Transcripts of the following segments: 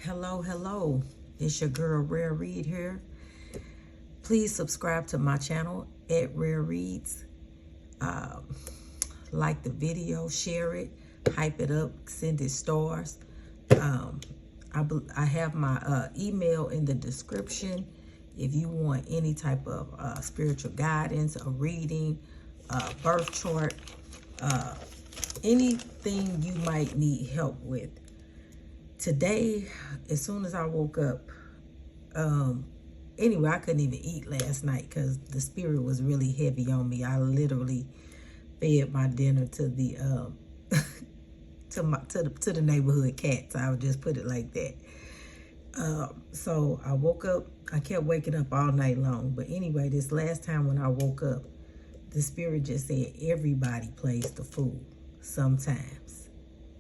Hello, hello. It's your girl Rare Reed here. Please subscribe to my channel at Rare Reads. Like the video, share it, hype it up, send it stars. I have my email in the description. If you want any type of spiritual guidance, a reading, birth chart, anything you might need help with. Today, as soon as I woke up, anyway, I couldn't even eat last night because the spirit was really heavy on me. I literally fed my dinner to the to the neighborhood cats. I would just put it like that. So I woke up. I kept waking up all night long. But anyway, this last time when I woke up, the spirit just said everybody plays the fool sometimes.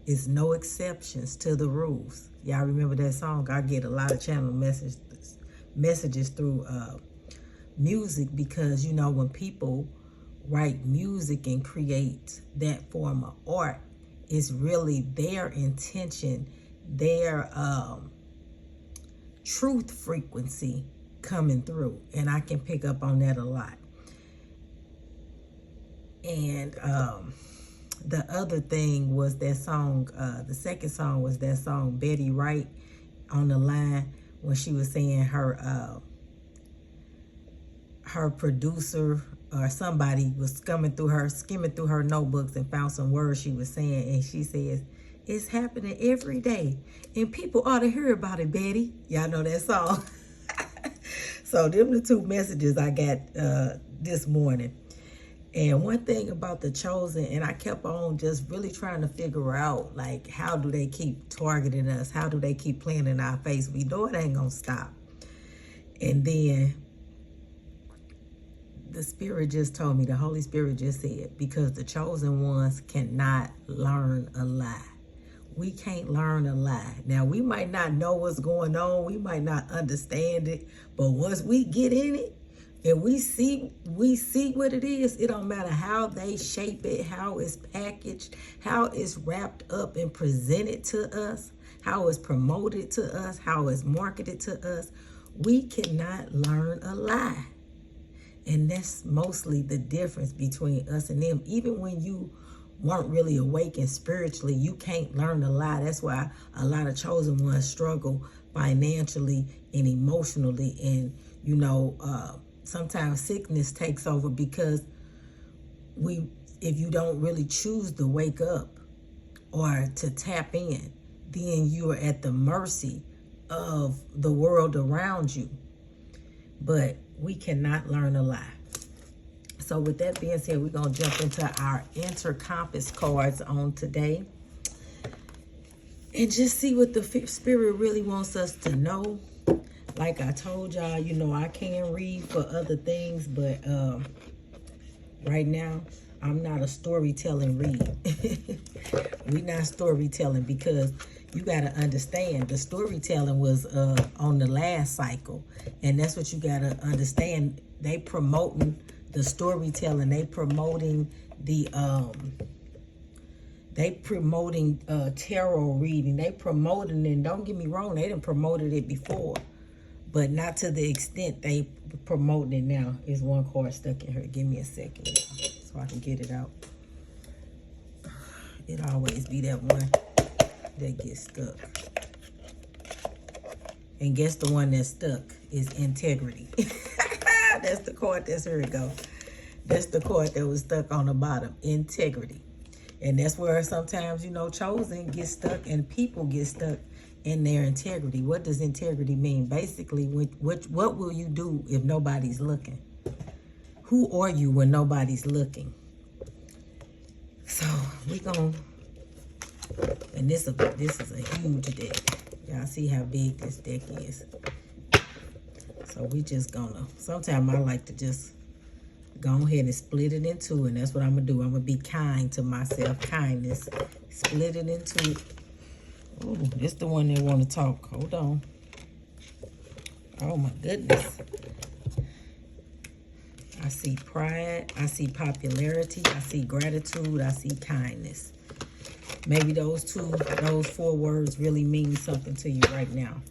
It's no exceptions to the rules. Y'all remember that song? I get a lot of channel messages through music because, you know, when people write music and create that form of art, it's really their intention, their truth frequency coming through. And I can pick up on that a lot. And the other thing was that song, the second song was that song, Betty Wright, on the line when she was saying her producer or somebody was skimming through her notebooks and found some words she was saying, and she says, "It's happening every day, and people ought to hear about it, Betty." Y'all know that song. So them the two messages I got this morning. And one thing about The Chosen, and I kept on just really trying to figure out, like, how do they keep targeting us? How do they keep playing in our face? We know it ain't gonna stop. And then the Spirit just told me, the Holy Spirit just said, because the chosen ones cannot learn a lie. We can't learn a lie. Now, we might not know what's going on. We might not understand it. But once we get in it, and we see what it is, it don't matter how they shape it, how it's packaged, how it's wrapped up and presented to us, how it's promoted to us, how it's marketed to us. We cannot learn a lie. And that's mostly the difference between us and them. Even when you weren't really awakened spiritually, you can't learn a lie. That's why a lot of chosen ones struggle financially and emotionally. And, you know, sometimes sickness takes over because if you don't really choose to wake up or to tap in, then you are at the mercy of the world around you. But we cannot learn a lie. So with that being said, we're going to jump into our Intercompass cards on today and just see what the Spirit really wants us to know. Like I told y'all, you know, I can read for other things, but right now, I'm not a storytelling read. We're not storytelling because you got to understand the storytelling was on the last cycle. And that's what you got to understand. They promoting the storytelling. They promoting the tarot reading. They promoting, and don't get me wrong, they done promoted it before. But not to the extent they promoting it now. There's one card stuck in here. Give me a second so I can get it out. It always be that one that gets stuck. And guess the one that's stuck is integrity. That's the card. Here it go. That's the card that was stuck on the bottom. Integrity. And that's where sometimes, you know, chosen gets stuck and people get stuck in their integrity. What does integrity mean? Basically, what will you do if nobody's looking? Who are you when nobody's looking? So we gonna, and this is a huge deck. Y'all see how big this deck is. So we just gonna, sometimes I like to just go ahead and split it in two, and that's what I'm gonna do. I'm gonna be kind to myself, kindness. Split it in two. Oh, this the one that want to talk. Hold on. Oh my goodness. I see pride. I see popularity. I see gratitude. I see kindness. Maybe those 4 words really mean something to you right now.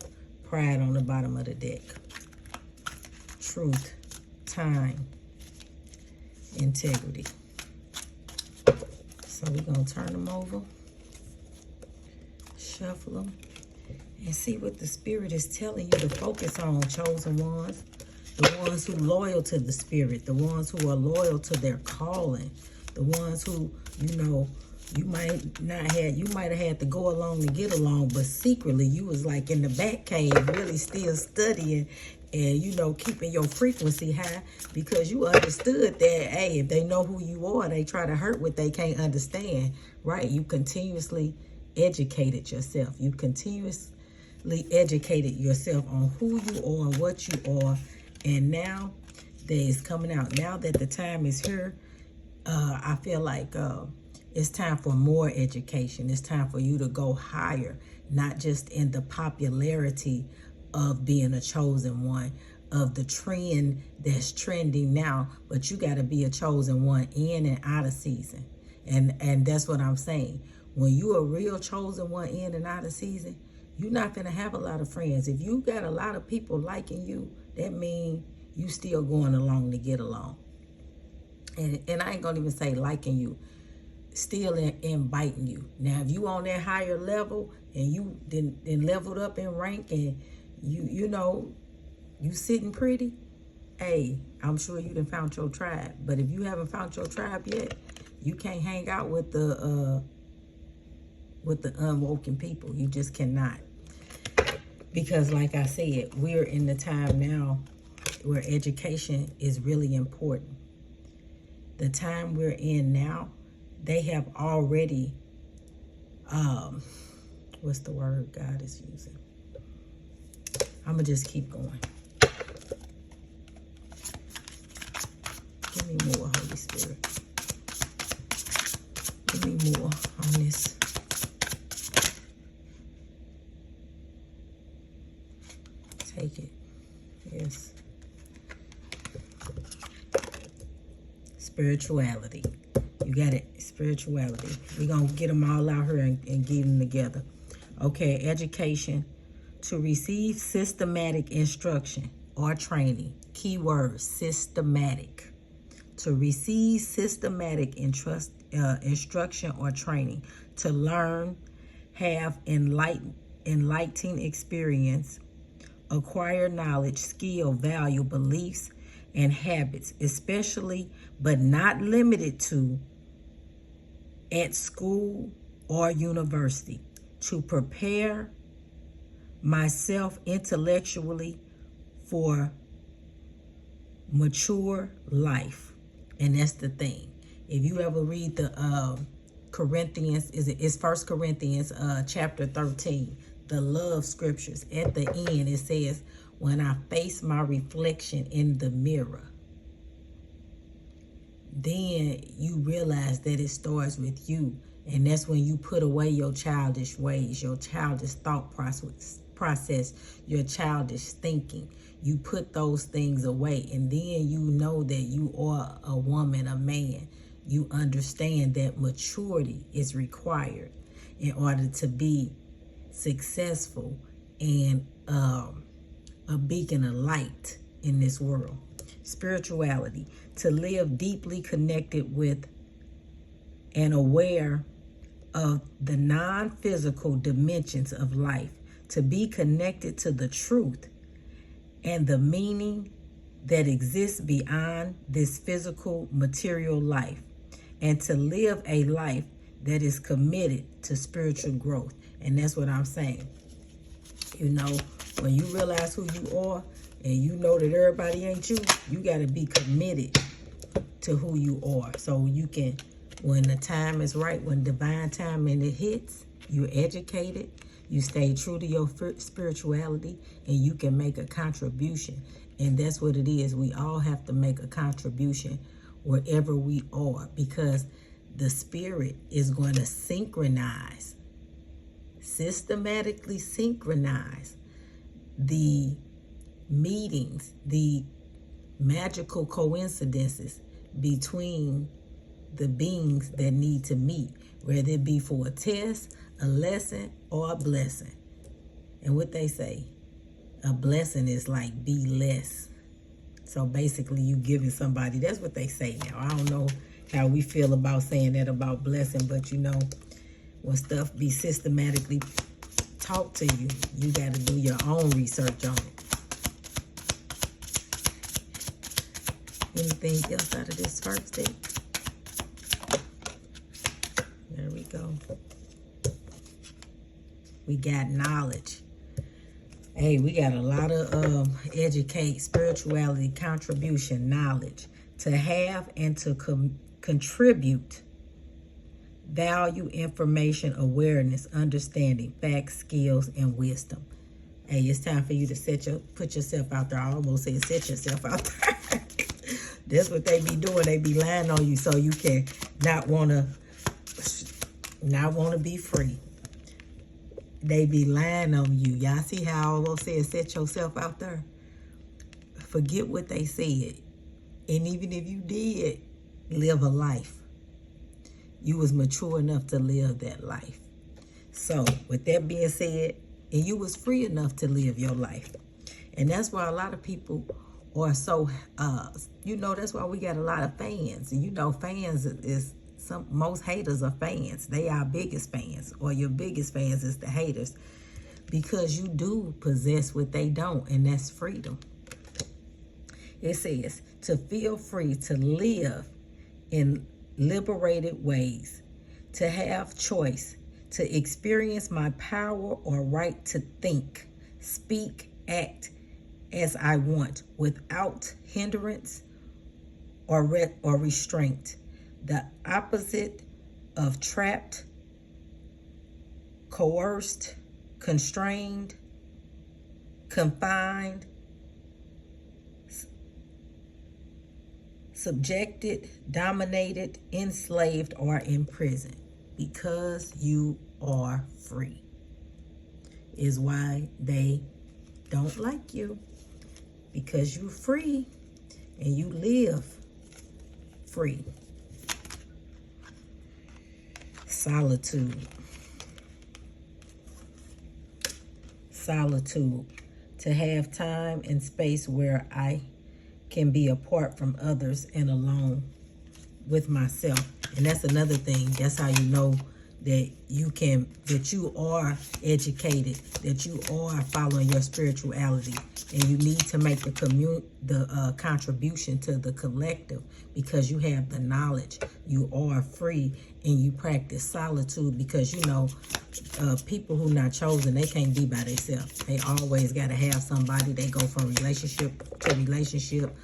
Pride on the bottom of the deck. Truth, time, integrity. So we're going to turn them over, shuffle them, and see what the Spirit is telling you to focus on, chosen ones. The ones who are loyal to the Spirit, the ones who are loyal to their calling, the ones who, you might have had to go along to get along, but secretly you was like in the back cave, really still studying and, keeping your frequency high because you understood that, hey, if they know who you are, they try to hurt what they can't understand, right? You continuously educated yourself. You continuously educated yourself on who you are, what you are, and now that it's coming out. Now that the time is here, I feel like it's time for more education. It's time for you to go higher, not just in the popularity of being a chosen one, of the trend that's trending now, but you got to be a chosen one in and out of season. And that's what I'm saying. When you're a real chosen one in and out of season, you're not going to have a lot of friends. If you got a lot of people liking you, that means you still going along to get along. And I ain't going to even say liking you, still inviting you. Now, if you on that higher level and you then leveled up in rank and you sitting pretty, hey, I'm sure you done found your tribe. But if you haven't found your tribe yet, you can't hang out with the unwoken people. You just cannot. Because like I said, we're in the time now where education is really important. The time we're in now, they have already, what's the word God is using? I'm going to just keep going. Give me more, Holy Spirit. Give me more on this. Take it. Yes. Spirituality. You got it. Spirituality. We're going to get them all out here and get them together. Okay. Education. To receive systematic instruction or training. Keyword, systematic. To receive systematic instruction or training. To learn, have enlightening experience, acquire knowledge, skill, value, beliefs, and habits, especially but not limited to at school or university, to prepare myself intellectually for mature life. And that's the thing. If you ever read the Corinthians, it's 1 Corinthians chapter 13, the love scriptures, at the end it says, when I face my reflection in the mirror, then you realize that it starts with you. And that's when you put away your childish ways, your childish thought process, your childish thinking. You put those things away, and then you know that you are a woman, a man. You understand that maturity is required in order to be successful and a beacon of light in this world. Spirituality, to live deeply connected with and aware of the non-physical dimensions of life, to be connected to the truth and the meaning that exists beyond this physical material life, and to live a life that is committed to spiritual growth. And that's what I'm saying. When you realize who you are and you know that everybody ain't you, you got to be committed to who you are. So you can, when the time is right, when divine timing it hits, you're educated, you stay true to your spirituality, and you can make a contribution. And that's what it is. We all have to make a contribution wherever we are, because the Spirit is going to systematically synchronize the meetings, the magical coincidences between the beings that need to meet. whether it be for a test, a lesson, or a blessing. And what they say, a blessing is like be less. So basically you giving somebody, that's what they say now. I don't know how we feel about saying that about blessing, but you know, when stuff be systematically taught to you, you got to do your own research on it. Anything else out of this first deck? There we go. We got knowledge. Hey, we got a lot of educate, spirituality, contribution, knowledge. To have and to contribute. Value, information, awareness, understanding, facts, skills, and wisdom. Hey, it's time for you to put yourself out there. I almost said set yourself out there. That's what they be doing. They be lying on you so you can not want to be free. They be lying on you. Y'all see how I almost said set yourself out there? Forget what they said. And even if you did live a life, you was mature enough to live that life. So with that being said, and you was free enough to live your life. And that's why a lot of people are so, that's why we got a lot of fans. And fans is most haters are fans. They are biggest fans, or your biggest fans is the haters, because you do possess what they don't, and that's freedom. It says to feel free to live in liberated ways, to have choice, to experience my power or right to think, speak, act as I want without hindrance or restraint. The opposite of trapped, coerced, constrained, confined, subjected, dominated, enslaved, or imprisoned. Because you are free is why they don't like you. Because you're free and you live free. Solitude. Solitude. To have time and space where I can be apart from others and alone with myself. And that's another thing. That's how you know that you are educated, that you are following your spirituality, and you need to make the contribution to the collective, because you have the knowledge, you are free, and you practice solitude, because people who not chosen, they can't be by themselves. They always got to have somebody. They go from relationship to relationship,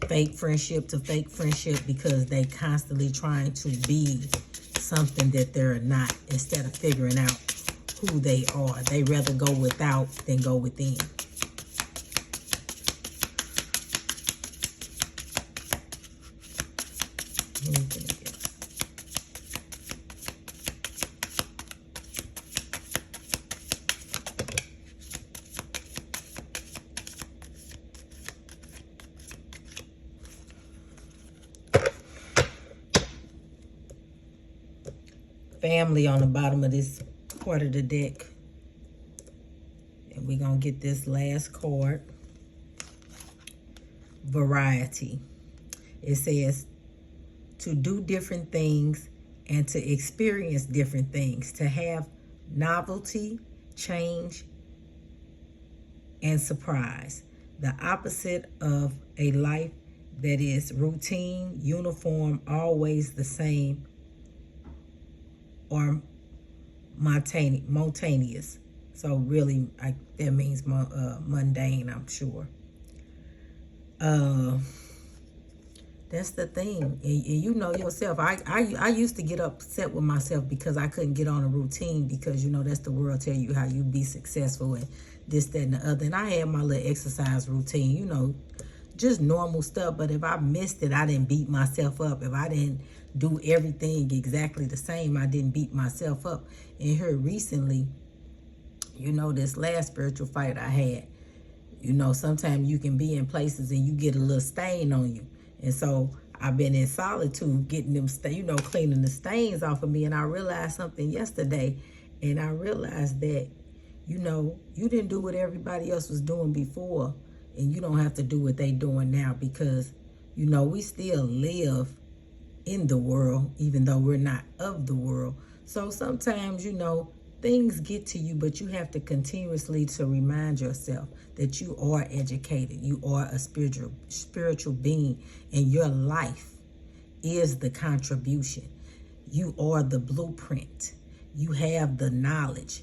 fake friendship to fake friendship, because they constantly trying to be something that they're not, instead of figuring out who they are. They rather go without than go within. Family on the bottom of this part of the deck. And we're going to get this last card. Variety. It says to do different things and to experience different things. To have novelty, change, and surprise. The opposite of a life that is routine, uniform, always the same, or monotonous. So really, that means mundane, I'm sure. That's the thing. And you know yourself. I used to get upset with myself because I couldn't get on a routine, because that's the world tell you how you be successful and this, that, and the other. And I had my little exercise routine, just normal stuff. But if I missed it, I didn't beat myself up. If I didn't do everything exactly the same, I didn't beat myself up. And here recently, this last spiritual fight I had, sometimes you can be in places and you get a little stain on you. And so I've been in solitude, getting them, cleaning the stains off of me. And I realized something yesterday. And I realized that, you didn't do what everybody else was doing before. And you don't have to do what they doing now, because, we still live in the world, even though we're not of the world. So sometimes, things get to you, but you have to continuously to remind yourself that you are educated. You are a spiritual being, and your life is the contribution. You are the blueprint. You have the knowledge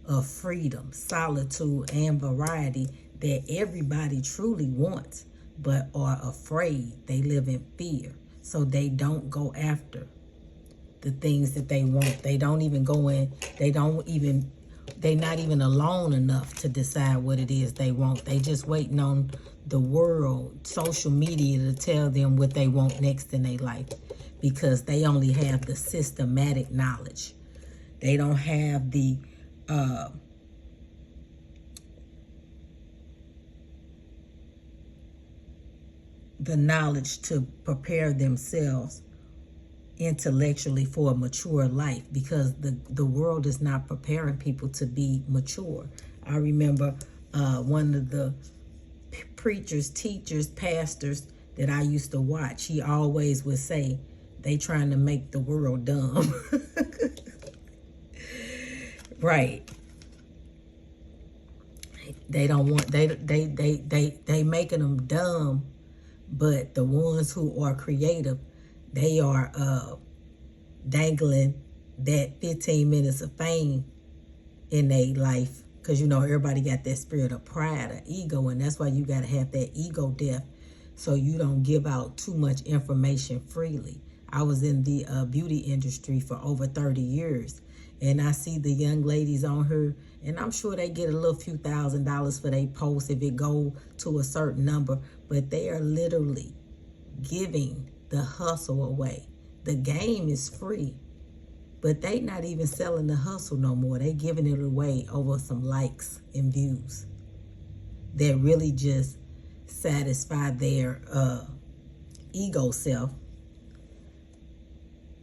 of freedom, solitude, and variety that everybody truly wants, but are afraid. They live in fear, so they don't go after the things that they want. They don't even go in. They're not even alone enough to decide what it is they want. They just waiting on the world, social media, to tell them what they want next in their life, because they only have the systematic knowledge. They don't have the knowledge to prepare themselves intellectually for a mature life, because the world is not preparing people to be mature. I remember one of the preachers, teachers, pastors that I used to watch, he always would say, they trying to make the world dumb. Right. They don't want, they making them dumb, but the ones who are creative, they are dangling that 15 minutes of fame in their life, because everybody got that spirit of pride or ego, and that's why you got to have that ego death, so you don't give out too much information freely. I was in the beauty industry for over 30 years, and I see the young ladies on here, and I'm sure they get a little few $1,000s for their posts if it go to a certain number, but they are literally giving the hustle away. The game is free, but they not even selling the hustle no more. They giving it away over some likes and views that really just satisfy their ego self.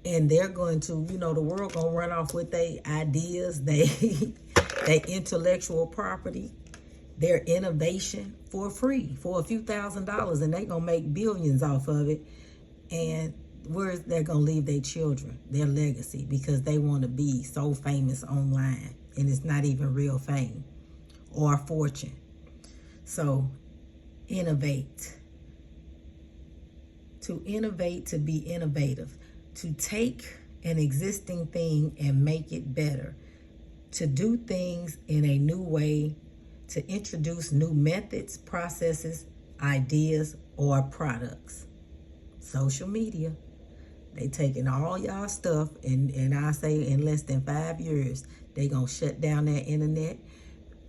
And they're going to, the world gonna run off with their ideas, their intellectual property, their innovation for free, for a few $1,000s, and they gonna make billions off of it. And where they're gonna leave their children, their legacy, because they want to be so famous online, and it's not even real fame or fortune. So innovate. To innovate, to be innovative, to take an existing thing and make it better, to do things in a new way, to introduce new methods, processes, ideas, or products. Social media, they taking all y'all stuff, and I say in less than 5 years, they gonna shut down that internet.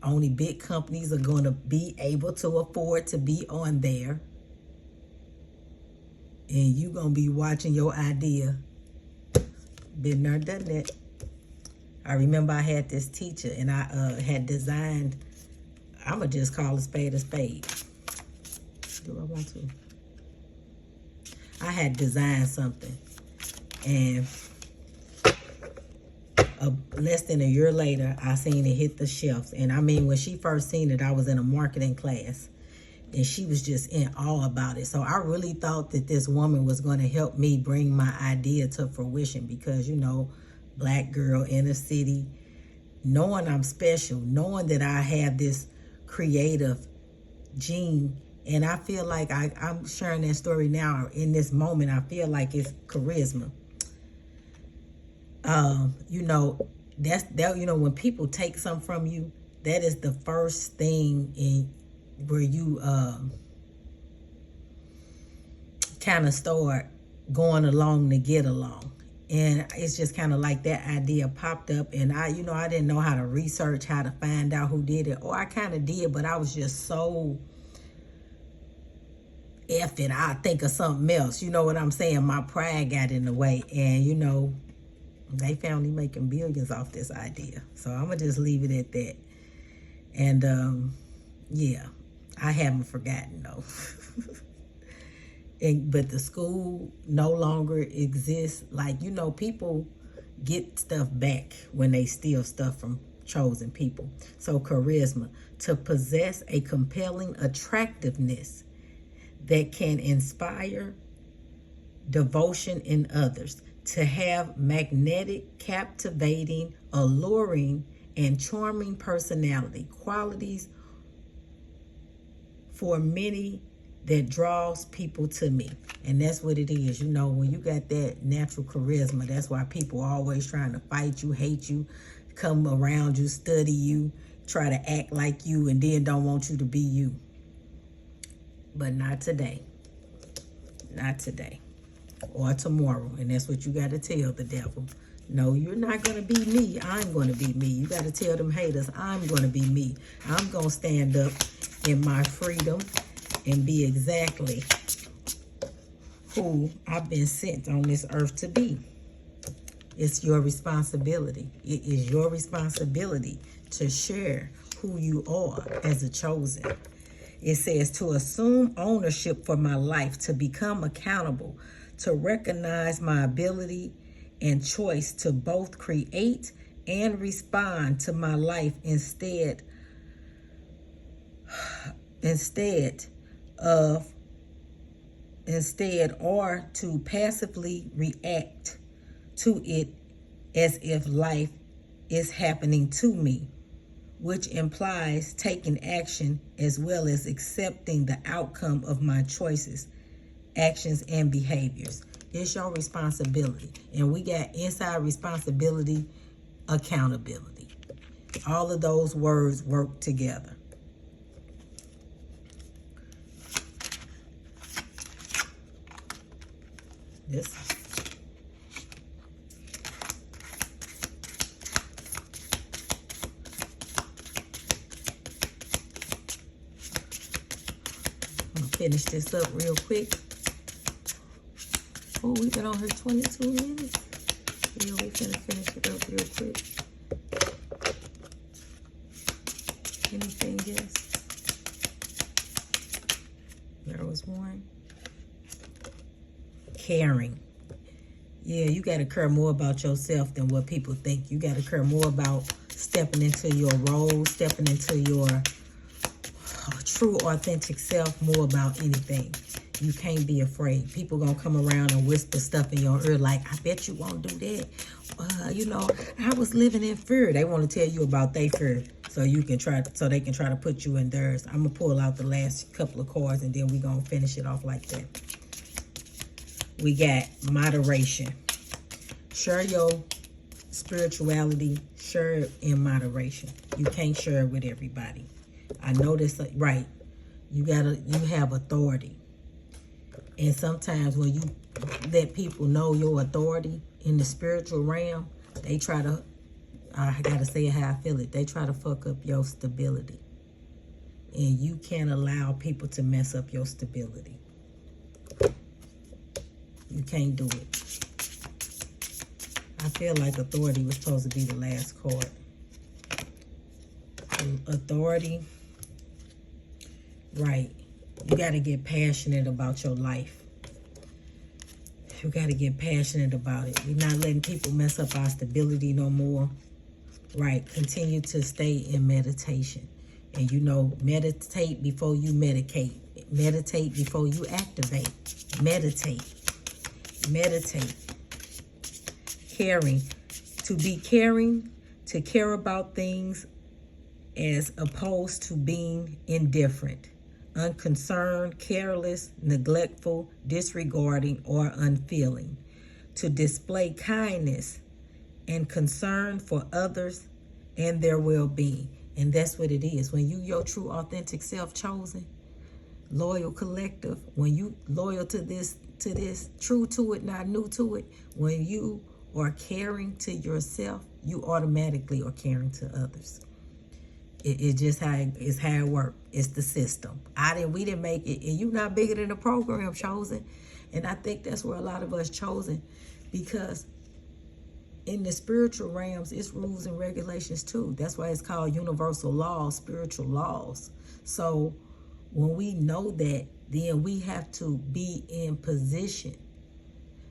Only big companies are gonna be able to afford to be on there. And you gonna be watching your idea. Been there, done that. I remember I had this teacher, and I had designed, I'ma just call a spade a spade. Do I want to? I had designed something, and less than a year later, I seen it hit the shelves. And I mean, when she first seen it, I was in a marketing class, and she was just in awe about it. So I really thought that this woman was going to help me bring my idea to fruition, because, Black girl in a city, knowing I'm special, knowing that I have this creative gene. And I feel like I'm sharing that story now in this moment. I feel like it's charisma. When people take something from you, that is the first thing in where you kind of start going along to get along. And it's just kind of like that idea popped up, and I didn't know how to research, how to find out who did it. Or I kind of did, but I was just so F it, I'll think of something else. You know what I'm saying? My pride got in the way, and they found me making billions off this idea. So I'm gonna just leave it at that. And yeah, I haven't forgotten though. but the school no longer exists. Like, you know, people get stuff back when they steal stuff from chosen people. So charisma, to possess a compelling attractiveness that can inspire devotion in others, to have magnetic, captivating, alluring, and charming personality, qualities for many that draws people to me. And that's what it is. You know, when you got that natural charisma, that's why people are always trying to fight you, hate you, come around you, study you, try to act like you, and then don't want you to be you. But not today. Not today. Or tomorrow. And that's what you got to tell the devil. No, you're not going to be me. I'm going to be me. You got to tell them haters, I'm going to be me. I'm going to stand up in my freedom and be exactly who I've been sent on this earth to be. It's your responsibility. It is your responsibility to share who you are as a chosen. It says to assume ownership for my life, to become accountable, to recognize my ability and choice to both create and respond to my life instead or to passively react to it as if life is happening to me, which implies taking action as well as accepting the outcome of my choices, actions, and behaviors. It's your responsibility. And we got inside responsibility, accountability. All of those words work together. This. I'm gonna finish this up real quick. Oh, we've been on here 22 minutes. Yeah, we're gonna finish it up real quick. Anything else? There was one. Caring. Yeah, you got to care more about yourself than what people think. You got to care more about stepping into your role, stepping into your true, authentic self, more about anything. You can't be afraid. People gonna come around and whisper stuff in your ear like, I bet you won't do that. You know, I was living in fear. They want to tell you about their fear so you can so they can try to put you in theirs. I'm gonna pull out the last couple of cards and then we're gonna finish it off like that. We got moderation. Share your spirituality, share it in moderation. You can't share it with everybody. I know this, right? You have authority. And sometimes when you let people know your authority in the spiritual realm, they try to, I gotta say how I feel it, they try to fuck up your stability. And you can't allow people to mess up your stability. You can't do it. I feel like authority was supposed to be the last card. Authority. Right. You got to get passionate about your life. You got to get passionate about it. We're not letting people mess up our stability no more. Right. Continue to stay in meditation. And you know, meditate before you medicate. Meditate before you activate. Meditate. Meditate. Caring. To be caring, to care about things as opposed to being indifferent, unconcerned, careless, neglectful, disregarding, or unfeeling. To display kindness and concern for others and their well-being. And that's what it is. When you your true, authentic self chosen, loyal collective, when you loyal to this, true to it, not new to it, when you are caring to yourself, you automatically are caring to others. It's just how it works. It's the system. We didn't make it, and you not bigger than the program, chosen. And I think that's where a lot of us chosen, because in the spiritual realms, it's rules and regulations too. That's why it's called universal laws, spiritual laws. So When we know that, then we have to be in position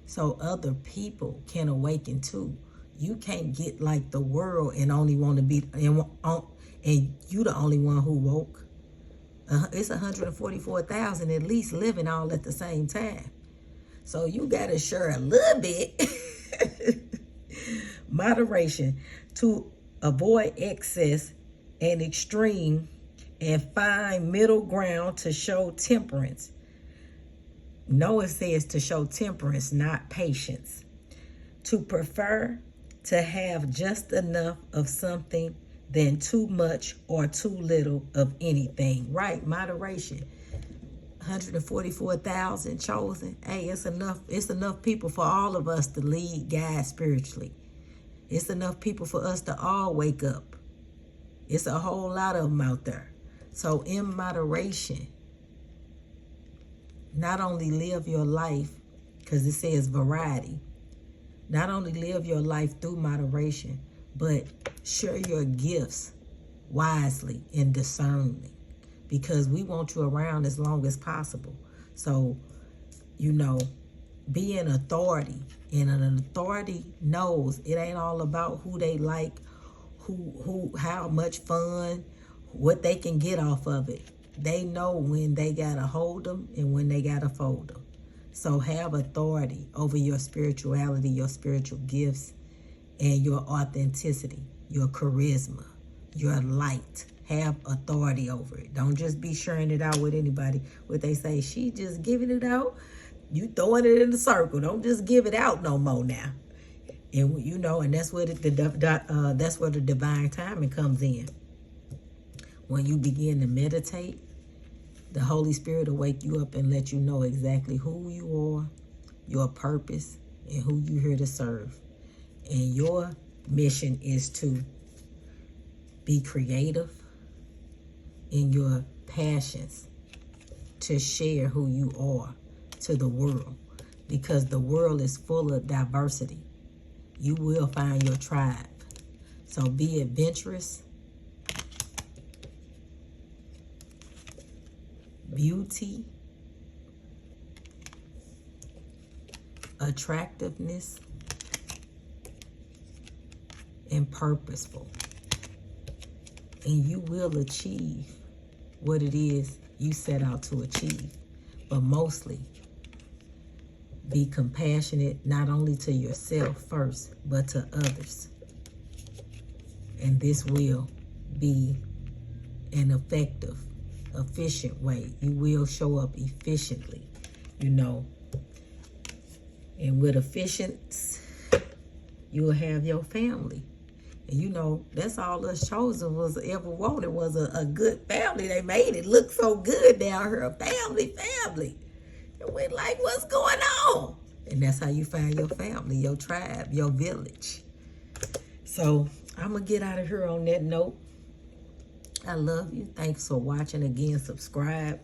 so other people can awaken too. You can't get like the world and only want to be, and you the only one who woke. It's 144,000 at least living all at the same time. So you got to share a little bit. Moderation to avoid excess and extreme, and find middle ground to show temperance. Noah says to show temperance, not patience. To prefer to have just enough of something than too much or too little of anything. Right, moderation. 144,000 chosen. Hey, it's enough. It's enough people for all of us to lead, guide spiritually. It's enough people for us to all wake up. It's a whole lot of them out there. So in moderation, not only live your life, because it says variety, not only live your life through moderation, but share your gifts wisely and discerningly, because we want you around as long as possible. So, you know, be an authority, and an authority knows it ain't all about who they like, how much fun, what they can get off of it. They know when they gotta hold them and when they gotta fold them. So have authority over your spirituality, your spiritual gifts, and your authenticity, your charisma, your light. Have authority over it. Don't just be sharing it out with anybody. What they say, she just giving it out. You throwing it in the circle. Don't just give it out no more now. And you know, and that's where that's where the divine timing comes in. When you begin to meditate, the Holy Spirit will wake you up and let you know exactly who you are, your purpose, and who you're here to serve. And your mission is to be creative in your passions, to share who you are to the world, because the world is full of diversity. You will find your tribe. So be adventurous. Beauty, attractiveness, and purposeful. And you will achieve what it is you set out to achieve. But mostly, be compassionate not only to yourself first, but to others. And this will be an effective, efficient way. You will show up efficiently, you know. And with efficiency, you will have your family. And you know, that's all us chosen was ever wanted, was a good family. They made it look so good down here. Family. And we're like, what's going on? And that's how you find your family, your tribe, your village. So I'm going to get out of here on that note. I love you. Thanks for watching. Again, subscribe.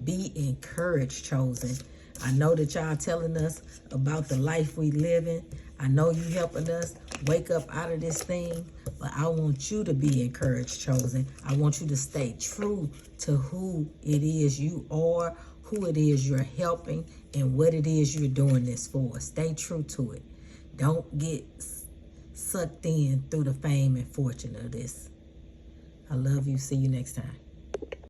Be encouraged, chosen. I know that y'all telling us about the life we live in. I know you helping us wake up out of this thing. But I want you to be encouraged, chosen. I want you to stay true to who it is you are, who it is you're helping, and what it is you're doing this for. Stay true to it. Don't get sucked in through the fame and fortune of this. I love you. See you next time.